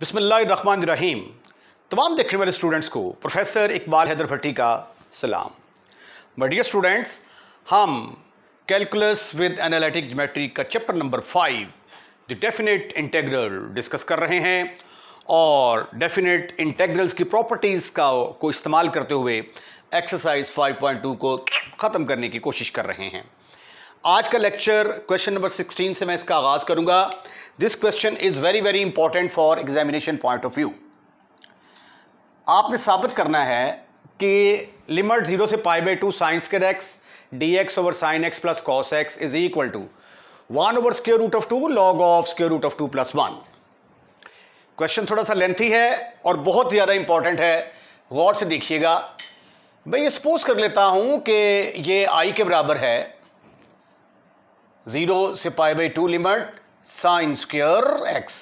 बिस्मिल्लाहिर्रहमानिर्रहीम। तमाम देखने वाले स्टूडेंट्स को प्रोफेसर इकबाल हैदर भट्टी का सलाम। माय डियर स्टूडेंट्स, हम कैलकुलस विद एनालिटिक ज्योमेट्री का chapter number 5 the definite integral discuss कर रहे हैं और डेफिनेट इंटीग्रल्स की प्रॉपर्टीज़ को इस्तेमाल करते हुए एक्सरसाइज 5.2 को ख़त्म करने की कोशिश कर रहे हैं। आज का लेक्चर क्वेश्चन नंबर 16 से मैं इसका आगाज़ करूंगा। This question is very very important for examination point of view. आपने साबित करना है कि लिमिट 0 से π/2 sine square x dx over sine x plus cos x is equal to 1 over square root of 2 log of square root of 2 + 1। Question थोड़ा सा lengthy है और बहुत ज़्यादा इंपॉर्टेंट है, गौर से देखिएगा। मैं ये सपोज कर लेता हूं कि ये i के बराबर है 0 से π/2 limit sine square x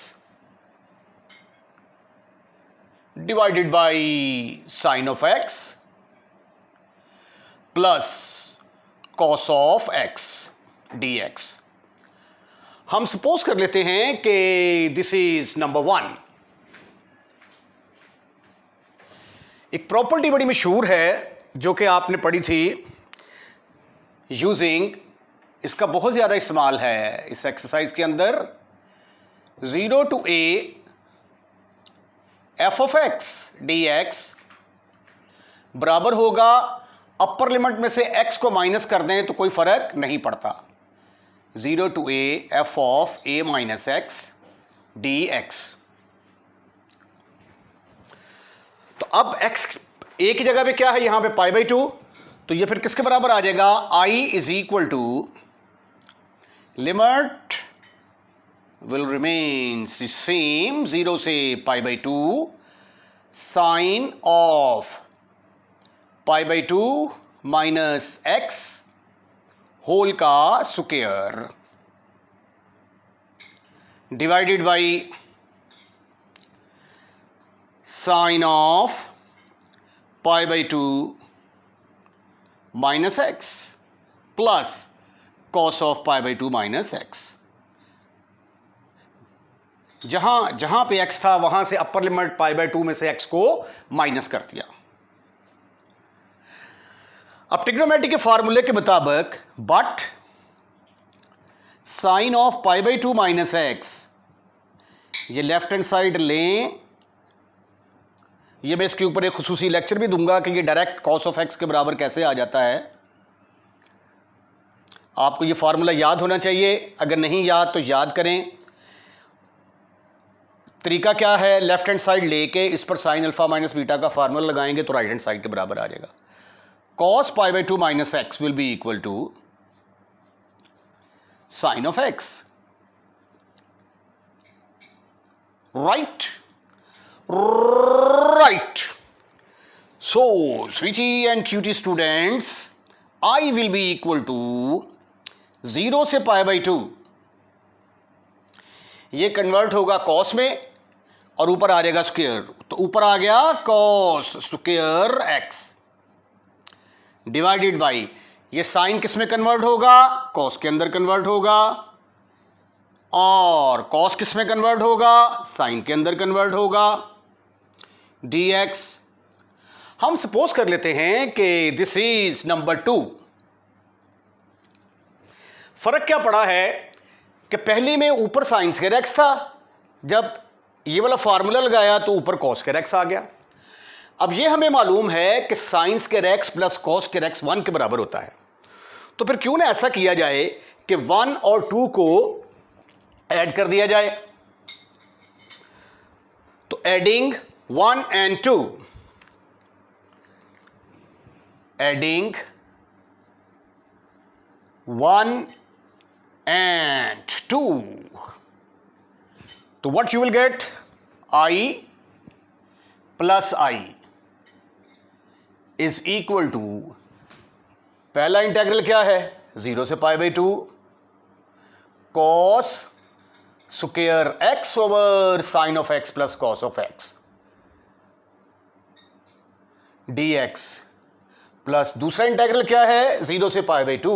divided by sine of x plus cos of x dx। हम सपोज कर लेते हैं कि दिस इज नंबर 1। एक प्रॉपर्टी बड़ी मशहूर है जो कि आपने पढ़ी थी यूजिंग, इसका बहुत ज़्यादा इस्तेमाल है इस एक्सरसाइज के अंदर। 0 to a f of x dx बराबर होगा, अपर लिमिट में से x को माइनस कर दें तो कोई फर्क नहीं पड़ता, 0 to a f of a minus x dx। तो अब x a की जगह पे क्या है, यहां पे π/2, तो ये फिर किसके बराबर आ जाएगा, i is equal to limit will remains the same 0 से π/2 sine of π/2 minus x whole का square divided by sine of π/2 minus x plus cos of π/2 minus x। जहां पे x था वहां से अपर लिमिट π/2 में से x को माइनस कर दिया। अब ट्रिग्नोमेट्री के फार्मूले के मुताबिक but sine of π/2 minus x, ये लेफ्ट हैंड साइड लें, ये मैं इसके ऊपर एक खुसूसी लेक्चर भी दूंगा कि ये डायरेक्ट कॉस ऑफ x के बराबर कैसे आ जाता है। आपको ये फार्मूला याद होना चाहिए, अगर नहीं याद तो याद करें। तरीका क्या है, लेफ्ट हैंड साइड लेके इस पर साइन अल्फा माइनस बीटा का फार्मूला लगाएंगे तो राइट हैंड साइड के बराबर आ जाएगा। Cos π/2 minus x will be equal to sine of x, right right. So sweety and cutie students, I will be equal to 0 से π/2, ये कन्वर्ट होगा कॉस में और ऊपर आ जाएगा स्क्वायर, तो ऊपर आ गया cos square x divided by, ये साइन किस में कन्वर्ट होगा, कॉस के अंदर कन्वर्ट होगा, और कॉस किस में कन्वर्ट होगा, साइन के अंदर कन्वर्ट होगा, dx। हम सपोज कर लेते हैं कि दिस इज नंबर 2। फर्क क्या पड़ा है कि पहली में ऊपर साइन स्क्वायर एक्स था, जब ये वाला फार्मूला लगाया तो ऊपर कॉस स्क्वायर एक्स आ गया। अब ये हमें मालूम है कि sign square x plus cos square x 1 के बराबर होता है, तो फिर क्यों ना ऐसा किया जाए कि 1 और 2 को ऐड कर दिया जाए। तो एडिंग 1 and 2, एडिंग 1 and 2, तो what you will get, i plus i is equal to, पहला इंटीग्रल क्या है, 0 से π/2 cos square x over sine of x plus cos of x dx, plus दूसरा इंटीग्रल क्या है, 0 से π/2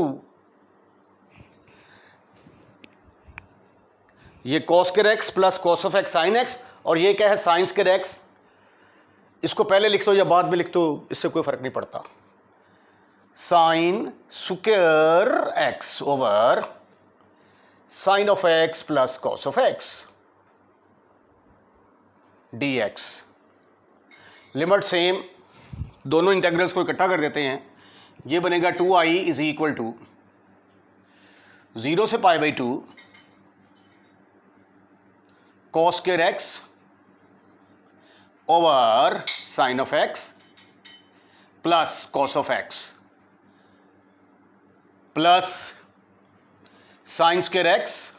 ये cos square x plus cos of x sine x, और ये क्या है साइन स्क्वायर एक्स। इसको पहले लिख दो या बाद में लिख दो, इससे कोई फर्क नहीं पड़ता। Sine square x over sine of x plus cos of x dx। Limit same, दोनों इंटेग्रल्स को इकट्ठा कर देते हैं। ये बनेगा 2i इज इक्वल टू 0 से pi by 2 cos square x over sine of x plus cos of x plus sine square x,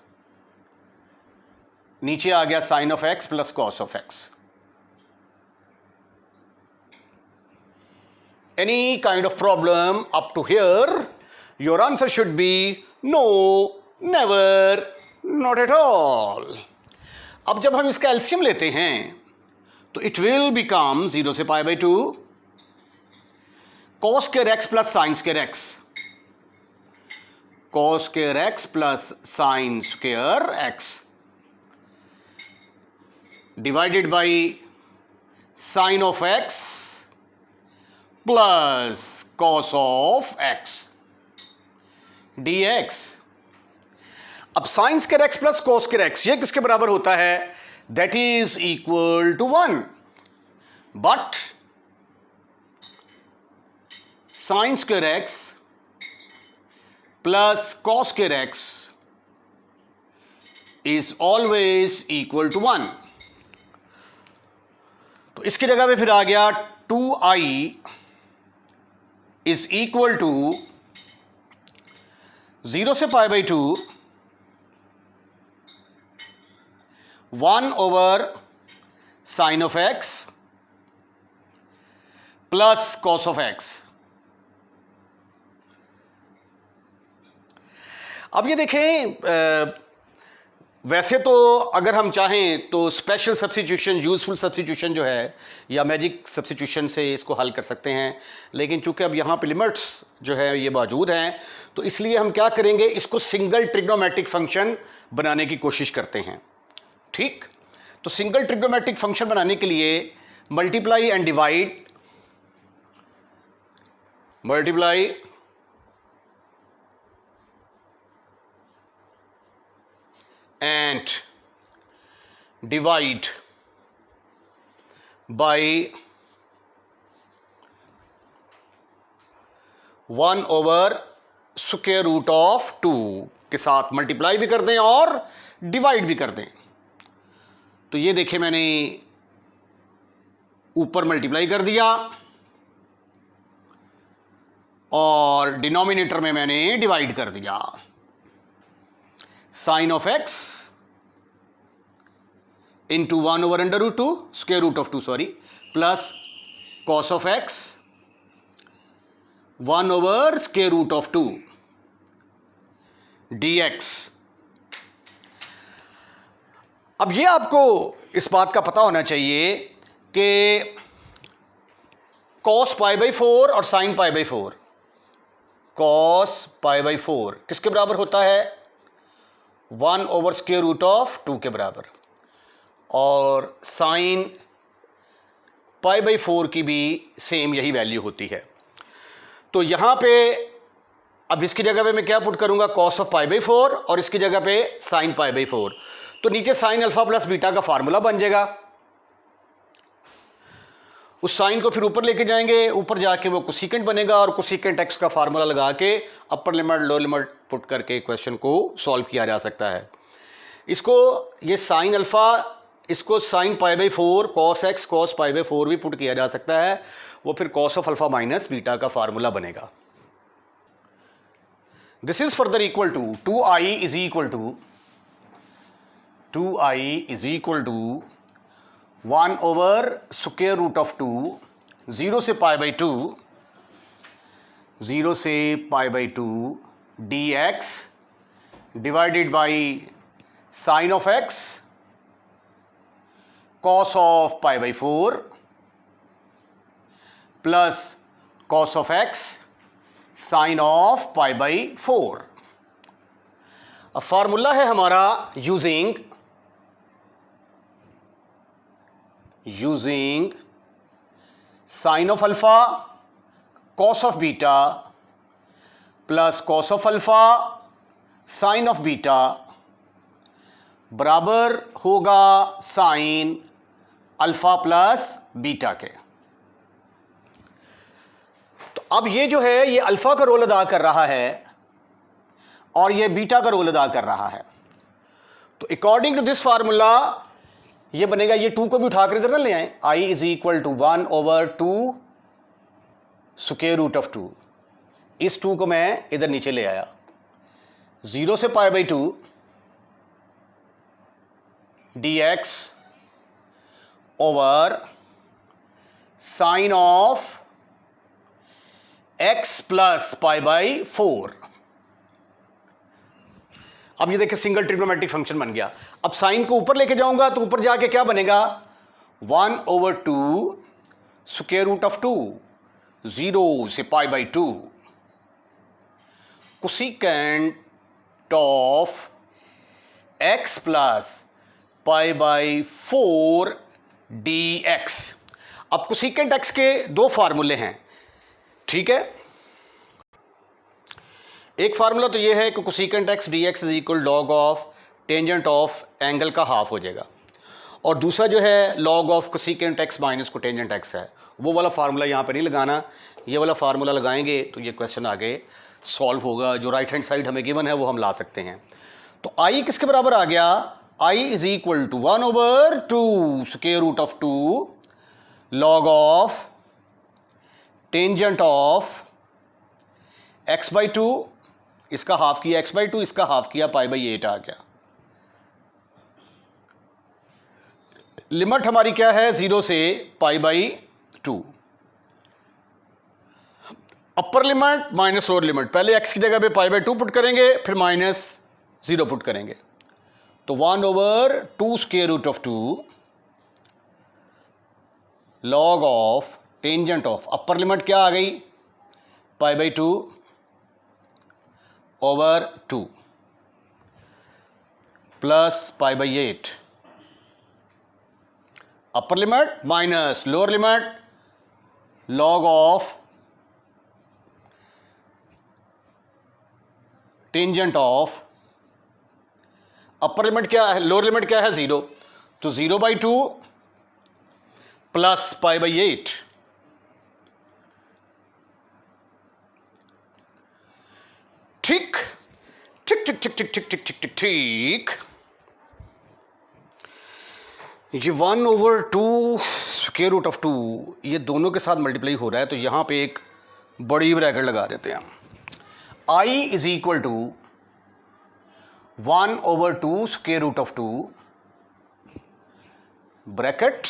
नीचे आ गया sine of x plus cos of x. Any kind of problem up to here, your answer should be no, never, not at all. अब जब हम इसका LCM लेते हैं तो इट विल बिकम 0 से pi by 2 cos square x plus sine square x, cos square x plus sine square x divided by sine of x plus cos of x dx। अब sine square x plus cos square x ये किसके बराबर होता है? That is equal to 1, but sine square x plus cos square x is always equal to 1। तो इसकी जगह पे फिर आ गया 2i इज इक्वल टू 0 से pi by 2 1 over sine of x plus cos of x. अब ये देखें, वैसे तो अगर हम चाहें तो स्पेशल सब्स्टिट्यूशन, यूजफुल सब्स्टिट्यूशन जो है या मैजिक सब्स्टिट्यूशन से इसको हल कर सकते हैं, लेकिन चूंकि अब यहाँ पे लिमिट्स जो है ये मौजूद हैं तो इसलिए हम क्या करेंगे, इसको सिंगल ट्रिग्नोमेट्रिक फंक्शन बनाने की कोशिश करते हैं। ठीक, तो सिंगल ट्रिग्नोमेट्रिक फंक्शन बनाने के लिए multiply and divide, multiply and divide by 1 over square root of 2 के साथ मल्टीप्लाई भी कर दें और डिवाइड भी कर दें। तो ये देखिए मैंने ऊपर मल्टीप्लाई कर दिया और डिनोमिनेटर में मैंने डिवाइड कर दिया। Sine of x into 1 over under root 2 square root of 2 sorry, plus cos of x 1 over square root of 2 dx। अब ये आपको इस बात का पता होना चाहिए कि कॉस पाई बाई 4 और sign pi by 4, cos pi by 4 किसके बराबर होता है? 1 ओवर स्क्वायर रूट ऑफ 2 के बराबर, और साइन पाई बाई 4 की भी सेम यही वैल्यू होती है। तो यहां पे अब इसकी जगह पे मैं क्या पुट करूंगा, कॉस ऑफ पाई बाई 4, और इसकी जगह पे साइन पाई बाई 4। तो नीचे साइन अल्फा प्लस बीटा का फार्मूला बन जाएगा। उस साइन को फिर ऊपर लेके जाएंगे, ऊपर जाके वो कोसेकेंट बनेगा और कोसेकेंट एक्स का फार्मूला लगा के upper limit lower limit put करके क्वेश्चन को सॉल्व किया जा सकता है। इसको ये साइन अल्फा, इसको sine pi by 4 cos x cos pi by 4 भी पुट किया जा सकता है, वो फिर cos of alpha minus beta का फार्मूला बनेगा। This is further equal to 2i is equal to 1 over square root of 2 0 से pi by 2 dx divided by sine of x cos of pi by 4 plus cos of x sine of pi by 4। अब formula है हमारा using using sin of alpha cos of beta plus cos of alpha sin of beta बराबर होगा sine alpha plus beta के। तो अब ये जो है ये अल्फा का रोल अदा कर रहा है और ये बीटा का रोल अदा कर रहा है। तो अकॉर्डिंग टू दिस फार्मूला ये बनेगा, ये 2 को भी उठाकर इधर ना ले आए, i is equal to 1/2 square root of 2। इस 2 को मैं इधर नीचे ले आया, 0 से π/2 dx over sine of x plus π/4। अब ये देखिए सिंगल ट्रिग्नोमेट्रिक फंक्शन बन गया। अब साइन को ऊपर लेके जाऊंगा तो ऊपर जाके क्या बनेगा, 1/2 स्क्वायर रूट ऑफ 2, 0 से π/2 cosecant of x plus π/4 dx। अब कोसेकेंट x के 2 फार्मूले हैं, ठीक है। एक फार्मूला तो ये है कि cosecant x dx is equal log of tangent of angle का हाफ हो जाएगा, और दूसरा जो है log of cosecant x minus cotangent x है। वो वाला फार्मूला यहाँ पे नहीं लगाना, ये वाला फार्मूला लगाएंगे तो ये क्वेश्चन आगे सॉल्व होगा। जो राइट हैंड साइड हमें गिवन है वो हम ला सकते हैं। तो i किसके बराबर आ गया, i is equal to 1/2 square root of 2 log of tangent of x/2, इसका हाफ किया x/2, इसका हाफ किया π/8 आ गया। लिमिट हमारी क्या है, 0 से π/2। Upper limit minus lower limit, पहले x की जगह पे π/2 पुट करेंगे, फिर -0 पुट करेंगे। तो 1/2 square root of 2 log of tangent of, upper limit क्या आ गई, π/2 over 2 plus π/8, upper limit minus lower limit log of tangent of, upper limit क्या है, लोअर लिमिट क्या है, 0, तो 0/2 प्लस π/8। ठीक ठीक ठीक ठीक ठीक ठीक ठीक ठीक ठीक ठीक। ये 1/2 स्क्वायर रूट ऑफ 2 ये दोनों के साथ मल्टीप्लाई हो रहा है, तो यहां पे एक बड़ी ब्रैकेट लगा देते हैं हम। i is equal to 1/2 square root of 2 bracket.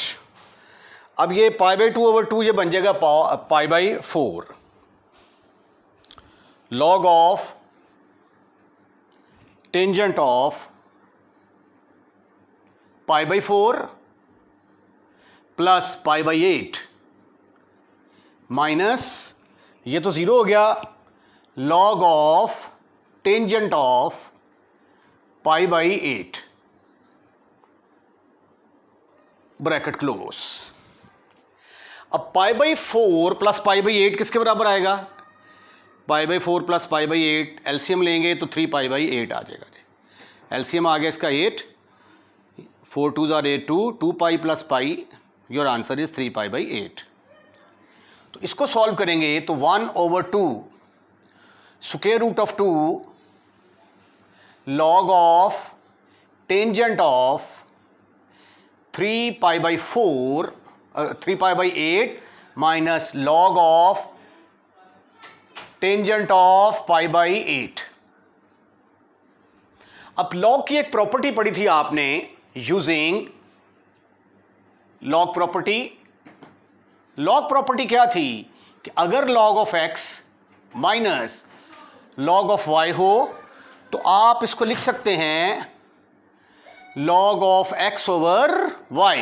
अब ये π/2/2 ये बन जाएगा π/4 log of tangent of π/4 plus π/8 minus, ये तो 0 हो गया, log of tangent of π/8 bracket close. अब π/4 प्लस π/8 किसके बराबर आएगा, π/4 प्लस π/8 एलसीएम लेंगे तो 3π/8 आ जाएगा जी। एलसीएम आ गया इसका 8, 4 2s are 8, 2 pi plus pi, your answer is 3π/8। तो इसको सॉल्व करेंगे तो 1/2 square root of 2 log of tangent of 3π/8 minus log of tangent of π/8। अब लॉग की एक प्रॉपर्टी पढ़ी थी आपने, using log property. Log property क्या थी कि अगर log of x minus log of y हो तो आप इसको लिख सकते हैं log of x over y।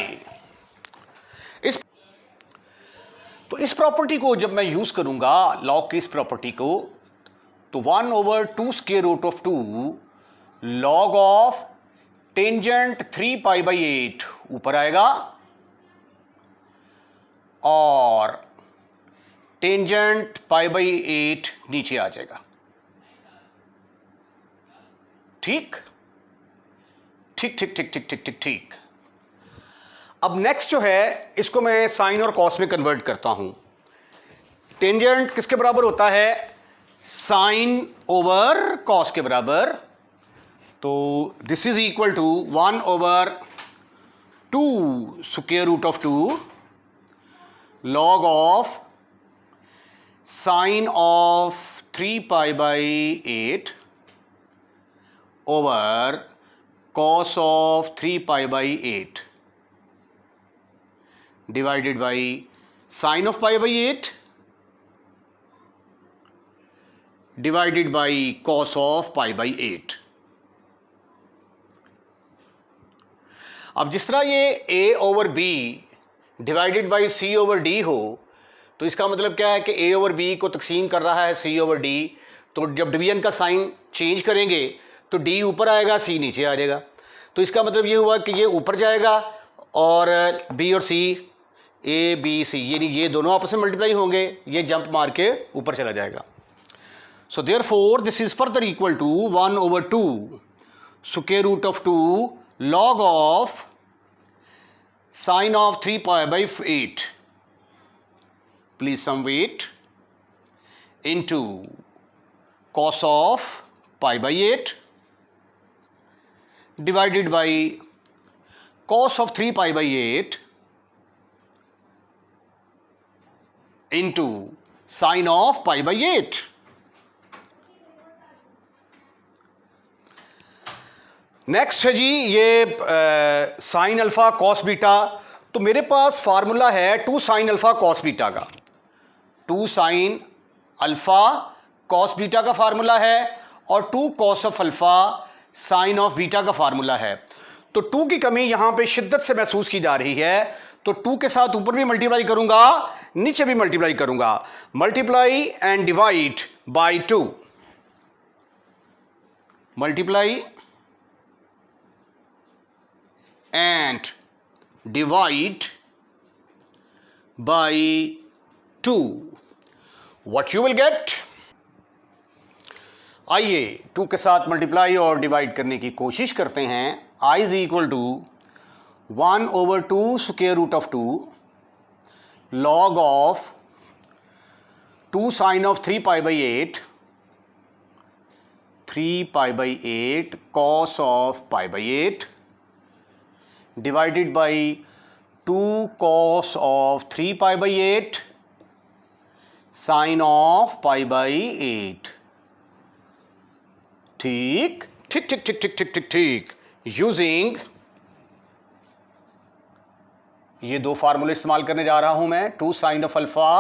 इस प्रॉपर्टी को जब मैं यूज करूंगा लॉग की इस प्रॉपर्टी को, तो 1/2 square root of 2 log of tangent 3π/8 ऊपर आएगा और टेंजेंट पाई बाई 8 नीचे आ जाएगा। ठीक ठीक ठीक ठीक ठीक ठीक ठीक ठीक। अब नेक्स्ट जो है, इसको मैं साइन और कॉस में कन्वर्ट करता हूं। टेंजेंट किसके बराबर होता है? साइन ओवर कॉस के बराबर। तो this is equal to 1 over 2 square root of 2 log of sine of 3 pi by 8 over cos of 3 pi by 8 divided by sine of pi by 8 divided by cos of pi by 8। अब जिस तरह ये a over b divided by c over d हो, तो इसका मतलब क्या है कि a ओवर b को तकसीम कर रहा है c ओवर d। तो जब डिवीजन का साइन चेंज करेंगे तो d ऊपर आएगा, c नीचे आ जाएगा। तो इसका मतलब ये हुआ कि ये ऊपर जाएगा और b और c, a b c, यानी ये दोनों आपस में मल्टीप्लाई होंगे, ये जंप मार के ऊपर चला जाएगा। So therefore this is further equal to 1 over 2 square root of 2 log of sine of 3 pi by 8, please some weight, into cos of pi by 8 divided by cos of 3 pi by 8 into sine of pi by 8। Next है जी ये sine alpha cos beta. तो मेरे पास formula है 2 sine alpha cos beta का। 2 sine alpha cos beta का formula है और 2 cos of alpha sine of beta का फार्मूला है। तो 2 की कमी यहां पे शिद्दत से महसूस की जा रही है, तो 2 के साथ ऊपर भी मल्टीप्लाई करूंगा, नीचे भी मल्टीप्लाई करूंगा। Multiply and divide by 2, multiply and divide by 2, what you will get? आइए 2 के साथ मल्टीप्लाई और डिवाइड करने की कोशिश करते हैं। I is equal to 1 over 2 square root of 2 log of 2 sine of 3 pi by 8 3 pi by 8 cos of pi by 8 divided by 2 cos of 3 pi by 8 sine of pi by 8। ठीक ठीक ठीक ठीक ठीक ठीक ठीक ठीक। यूजिंग ये 2 फार्मूले इस्तेमाल करने जा रहा हूं मैं। 2 sine of alpha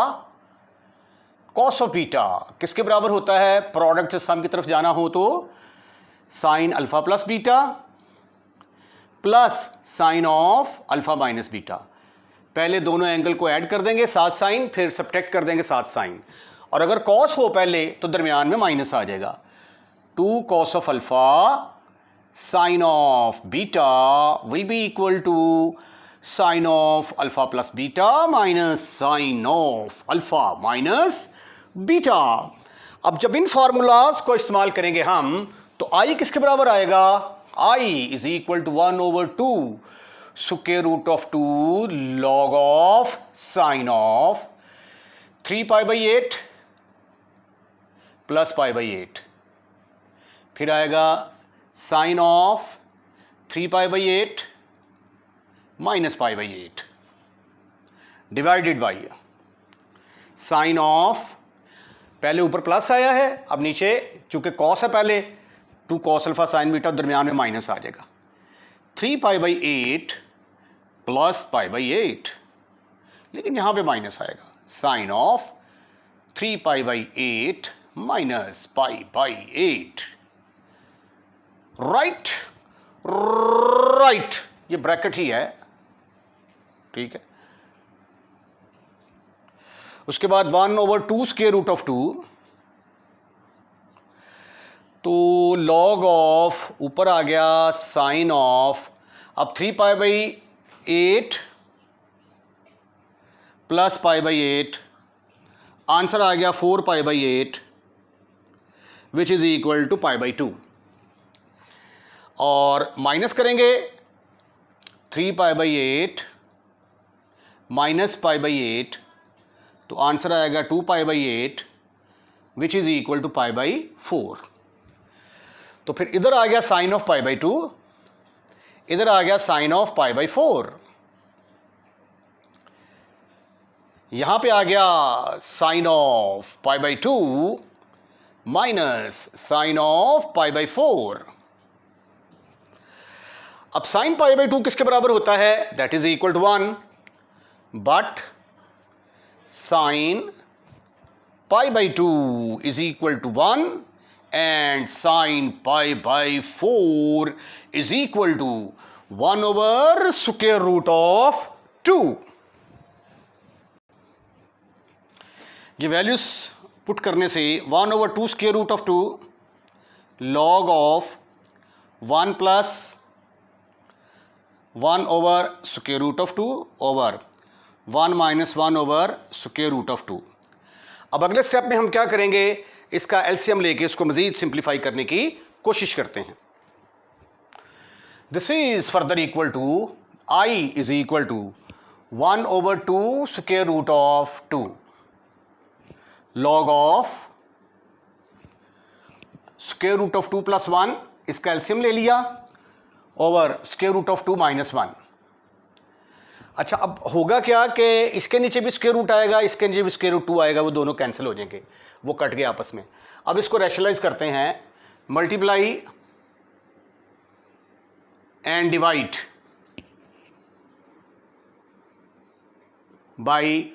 cos of beta किसके बराबर होता है? प्रोडक्ट से सम की तरफ जाना हो तो sine alpha plus beta plus sine of alpha minus beta. पहले दोनों एंगल को ऐड कर देंगे 7 साइन, फिर सब्ट्रैक्ट कर देंगे 7 साइन, और अगर कॉस हो पहले तो दरमियान में माइनस आ जाएगा। 2 cos of alpha sine of beta will be equal to sine of alpha plus beta minus sine of alpha minus beta. अब जब इन फार्मूलाज को इस्तेमाल करेंगे हम, तो आई किसके बराबर आएगा? I is equal to 1 over 2 square root of 2 log of sine of 3 pi by 8 plus pi by 8, फिर आएगा sine of 3 pi by 8 minus pi by 8 divided by sine of, पहले ऊपर प्लस आया है, अब नीचे चूंकि cos है पहले 2 cos अल्फा साइन बीटा, दरमियान में माइनस आ जाएगा। 3 pi by 8 plus pi by 8, लेकिन यहां पे माइनस आएगा। Sine of 3 pi by 8 minus pi by 8। Right right, ये ब्रैकेट ही है, ठीक है। उसके बाद 1 ओवर 2 स्क्वायर रूट ऑफ 2, तो लॉग ऑफ ऊपर आ गया साइन ऑफ, अब 3 pi by 8 plus pi by 8, answer आ गया 4 pi by 8 which is equal to pi by 2। और माइनस करेंगे 3 pi by 8 minus pi by 8, तो आंसर आएगा 2 pi by 8 which is equal to pi by 4। तो फिर इधर आ गया साइन ऑफ पाई बाई 2, इधर आ गया साइन ऑफ पाई बाई 4। यहां पे आ गया sine of pi by 2 minus sine of pi by 4। अब साइन पाई बाई 2 किसके बराबर होता है? That is equal to 1, but sine pi by 2 is equal to 1 and sine pi by 4 is equal to 1 over square root of 2। ये values put करने से 1 over 2 square root of 2 log of 1 plus 1 over square root of 2 over 1 minus 1 over square root of 2। अब अगले step में हम क्या करेंगे, इसका एलसीएम लेके इसको मजीद सिंप्लीफाई करने की कोशिश करते हैं। This is further equal to I is equal to 1 over 2 square root of 2 log of square root of 2 plus 1, इसका एलसीएम ले लिया, over square root of 2 minus 1। अच्छा, अब होगा क्या कि इसके नीचे भी स्क्वायर रूट आएगा, इसके नीचे भी स्क्वायर रूट 2 आएगा, वो दोनों कैंसिल हो जाएंगे, वो कट गए आपस में। अब इसको रैशनलाइज करते हैं, multiply and divide by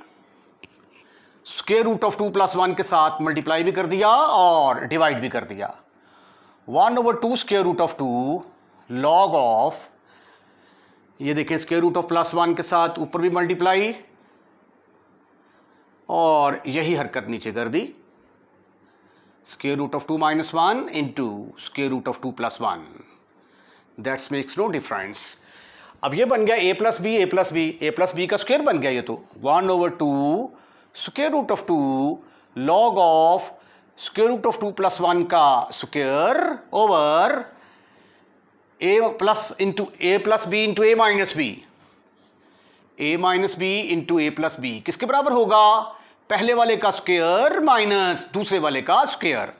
square root of 2 plus 1 के साथ मल्टीप्लाई भी कर दिया और डिवाइड भी कर दिया। 1 over 2 square root of 2 log of, ये देखिए स्क्वायर रूट ऑफ प्लस 1 के साथ ऊपर भी मल्टीप्लाई और यही हरकत नीचे कर दी, square root of 2 minus 1 into square root of 2 plus 1, that's makes no difference. अब ये बन गया a plus B, a plus B, a plus B का स्क्वायर बन गया ये तो 1 over 2 square root of 2 log of square root of 2 plus 1 का square over a plus into a plus B into a minus B, a minus B into a plus B किसके बराबर होगा? पहले वाले का स्क्वायर माइनस दूसरे वाले का स्क्वायर।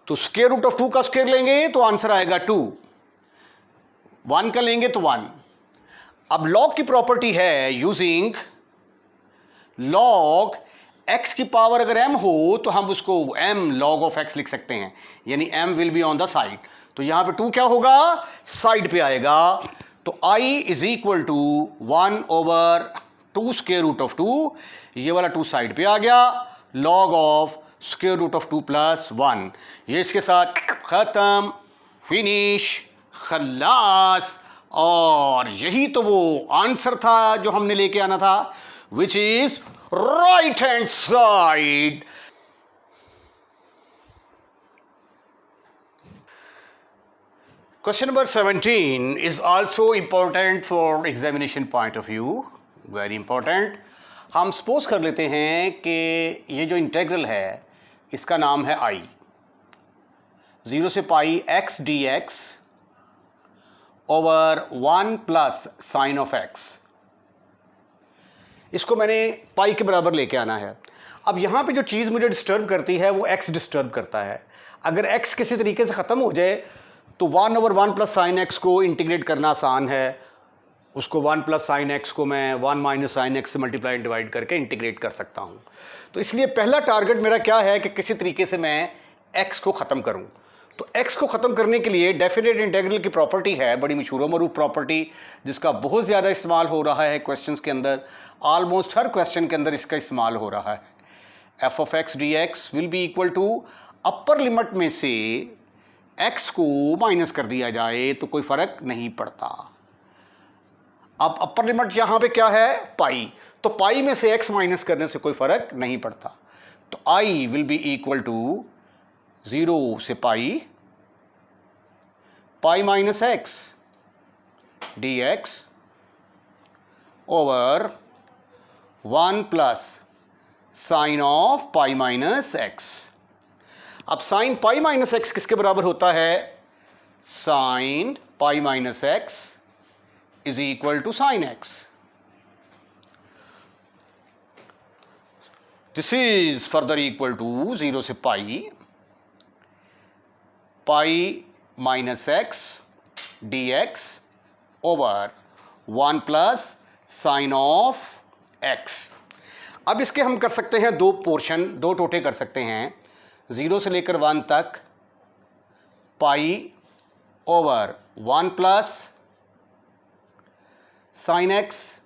तो स्क्वायर रूट ऑफ 2 का स्क्वायर लेंगे तो आंसर आएगा 2, 1 का लेंगे तो 1। अब लॉग की प्रॉपर्टी है, यूजिंग लॉग x की पावर अगर m हो तो हम उसको m log of x लिख सकते हैं, यानी m will be on the side. तो यहां पे 2 क्या होगा? साइड पे आएगा। तो i is equal to 1 over 2 square root of 2, ये वाला 2 साइड पे आ गया, log of square root of 2 plus 1, ये इसके साथ खत्म, फिनिश, खल्लास। और यही तो वो आंसर था जो हमने लेके आना था, which is right hand side. Question number 17 is also important for examination point of view, very important। हम सपोज कर लेते हैं कि ये जो इंटेग्रल है इसका नाम है i, 0 से पाई x dx over 1 plus sine of x। इसको मैंने पाई के बराबर लेके आना है। अब यहाँ पे जो चीज़ मुझे डिस्टर्ब करती है वो x डिस्टर्ब करता है। अगर x किसी तरीके से ख़त्म हो जाए तो 1 over 1 प्लस साइन एक्स को इंटीग्रेट करना आसान है, उसको 1 प्लस साइन एक्स को मैं 1 माइनस साइन एक्स से मल्टीप्लाई एंड डिवाइड करके इंटीग्रेट कर सकता हूँ। तो इसलिए पहला टारगेट मेरा क्या है कि किसी तरीके से मैं x को ख़त्म करूँ। तो x को ख़त्म करने के लिए डेफिनेट इंटीग्रल की प्रॉपर्टी है, बड़ी मशहूर मरूफ प्रॉपर्टी, जिसका बहुत ज़्यादा इस्तेमाल हो रहा है क्वेश्चंस के अंदर, ऑलमोस्ट हर क्वेश्चन के अंदर इसका इस्तेमाल हो रहा है। F of x D X will be equal to, upper limit में से x को माइनस कर दिया जाए तो कोई फ़र्क नहीं पड़ता। अब अपर लिमिट यहाँ पे क्या है? पाई, तो पाई में से x माइनस करने से कोई फ़र्क नहीं पड़ता। तो i will be equal to 0 से पाई, pi minus x dx over 1 plus sine of pi minus x. अब साइन पाई माइनस एक्स किसके बराबर होता है? Sine pi minus x is equal to sine x. This is further equal to 0 से pi minus x D x over 1 plus sine of x. अब इसके हम कर सकते हैं दो पोर्शन, दो टोटे कर सकते हैं। 0 से लेकर 1 तक pi over 1 plus sine x,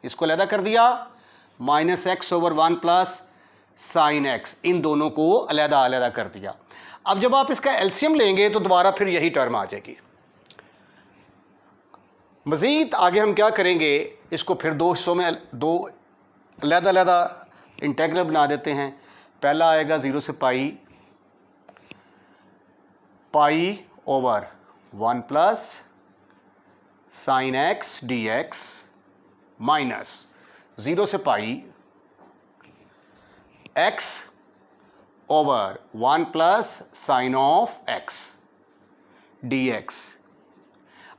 इसको अलहदा कर दिया, minus x over 1 plus sine x, इन दोनों को अलहदा अलहदा कर दिया। अब जब आप इसका एलसीएम लेंगे तो दोबारा फिर यही टर्म आ जाएगी। मज़ीद आगे हम क्या करेंगे, इसको फिर दो हिस्सों में, दो अलहदा अलहदा इंटेग्रल बना देते हैं। पहला आएगा 0 से pi over 1 plus sine x D x minus 0 से pi x over 1 plus sine of x D x.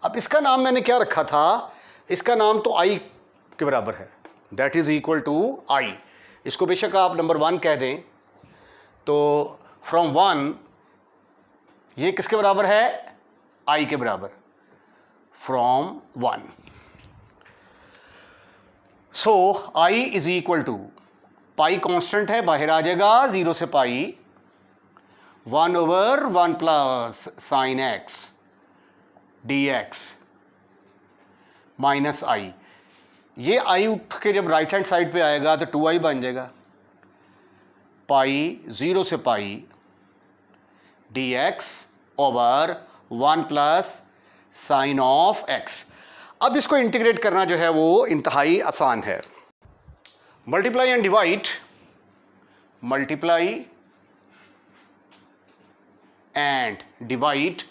अब इसका नाम मैंने क्या रखा था? इसका नाम तो आई के बराबर है, दैट इज इक्वल टू आई। इसको बेशक आप नंबर 1 कह दें। तो फ्रॉम 1 ये किसके बराबर है? आई के बराबर, from 1। So I is equal to, pi constant है, बाहर आ जाएगा, 0 से pi 1 over 1 plus sine x D x minus I. ये आई उठ के जब राइट हैंड साइड पे आएगा तो 2i बन जाएगा। पाई 0 से pi d x over 1 plus sine of x. अब इसको इंटीग्रेट करना जो है वो इंतहाई आसान है। Multiply and divide, multiply and divide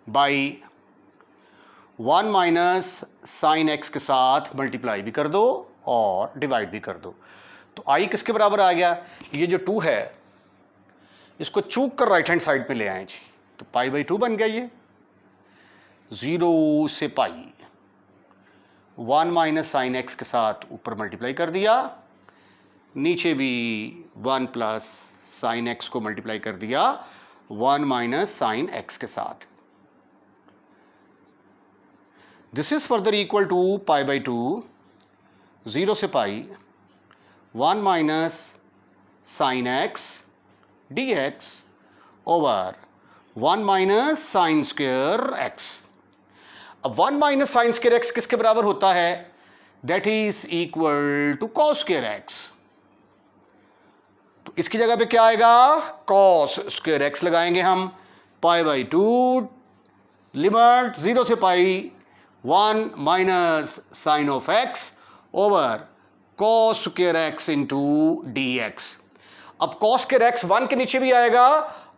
by 1 minus sine X के साथ मल्टीप्लाई भी कर दो और डिवाइड भी कर दो। तो आई किसके बराबर आ गया? ये जो 2 है इसको चूक कर राइट हैंड साइड पे ले आए जी, तो पाई बाई 2 बन गया। ये 0 से पाई 1 माइनस साइन एक्स के साथ ऊपर मल्टीप्लाई कर दिया, नीचे भी 1 प्लस साइन एक्स को मल्टीप्लाई कर दिया 1 माइनस साइन एक्स के साथ। This is further equal to pi by 2, 0 से pi 1 minus sine x D x over 1 minus sine square X. अब 1 माइनस साइन स्क्वेयर एक्स किसके बराबर होता है? That is equal to cos square X. तो इसकी जगह पे क्या आएगा? कॉस स्क्वेयर एक्स लगाएंगे हम। पाई बाई 2 लिमिट 0 से pi 1 minus sine of x over cos square X into D x. अब कॉस स्क्वेयर एक्स 1 के नीचे भी आएगा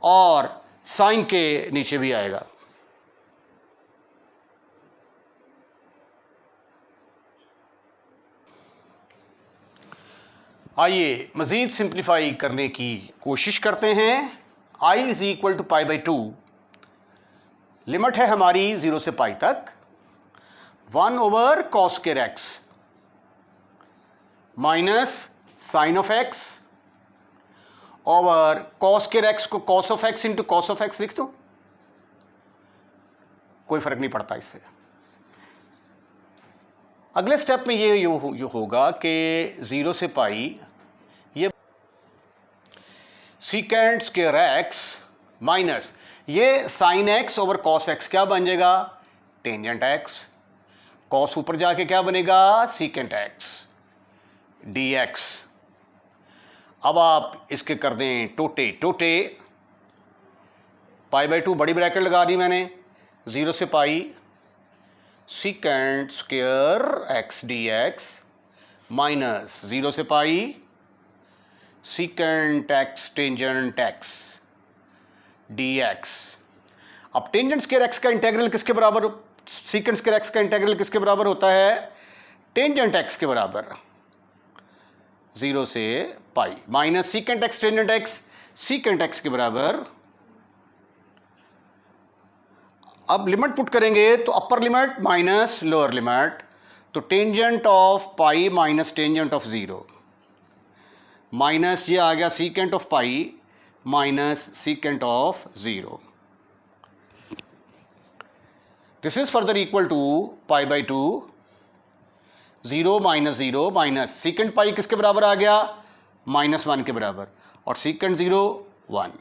और साइन के नीचे भी आएगा। आइए मजीद सिंप्लीफाई करने की कोशिश करते हैं। i is equal to pi by 2, limit है हमारी 0 से पाई तक, 1 over cos square x minus sine of x over cos square x को cos of x into cos of x लिख दो, कोई फर्क नहीं पड़ता इससे। अगले स्टेप में ये होगा कि 0 से पाई ये सीकेंट स्क्वेयर एक्स माइनस ये sine x over cos x क्या बन जाएगा? Tangent x. कॉस ऊपर जाके क्या बनेगा? Secant x D x. अब आप इसके कर दें टोटे टोटे, पाई बाई 2 बड़ी ब्रैकेट लगा दी मैंने, 0 से pi secant square x D x minus 0 से pi secant x tangent x D x. अब टेंजेंट स्क्वेयर एक्स का इंटेग्रल किसके बराबर, सीकेंट स्क्वेयर एक्स का इंटेग्रल किसके बराबर होता है? टेंजेंट एक्स के बराबर 0 से pi minus secant x tangent x secant x के बराबर, अब लिमिट पुट करेंगे तो upper limit minus lower limit, तो tangent of pi minus tangent of 0 minus ये आ गया secant of pi minus secant of 0. This is further equal to pi by 2, 0 minus secant pi किसके बराबर आ गया, -1 के बराबर, और सीकेंट 0 1,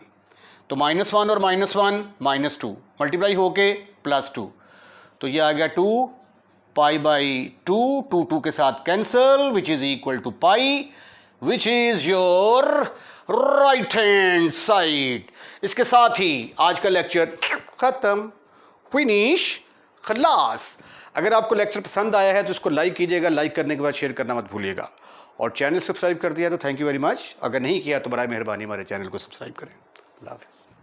तो -1 और -1 -2 मल्टीप्लाई होके +2, तो ये आ गया 2 पाई बाई 2, 2 के साथ cancel, which is equal to pi, which is your right hand side. इसके साथ ही आज का लेक्चर खत्म, फिनिश, खलास. अगर आपको लेक्चर पसंद आया है तो इसको लाइक कीजिएगा, लाइक करने के बाद शेयर करना मत भूलिएगा, और चैनल सब्सक्राइब कर दिया तो थैंक यू वेरी मच. अगर नहीं किया तो बराए मेहरबानी हमारे चैनल को सब्सक्राइब करें. अल्लाह हाफ़िज़.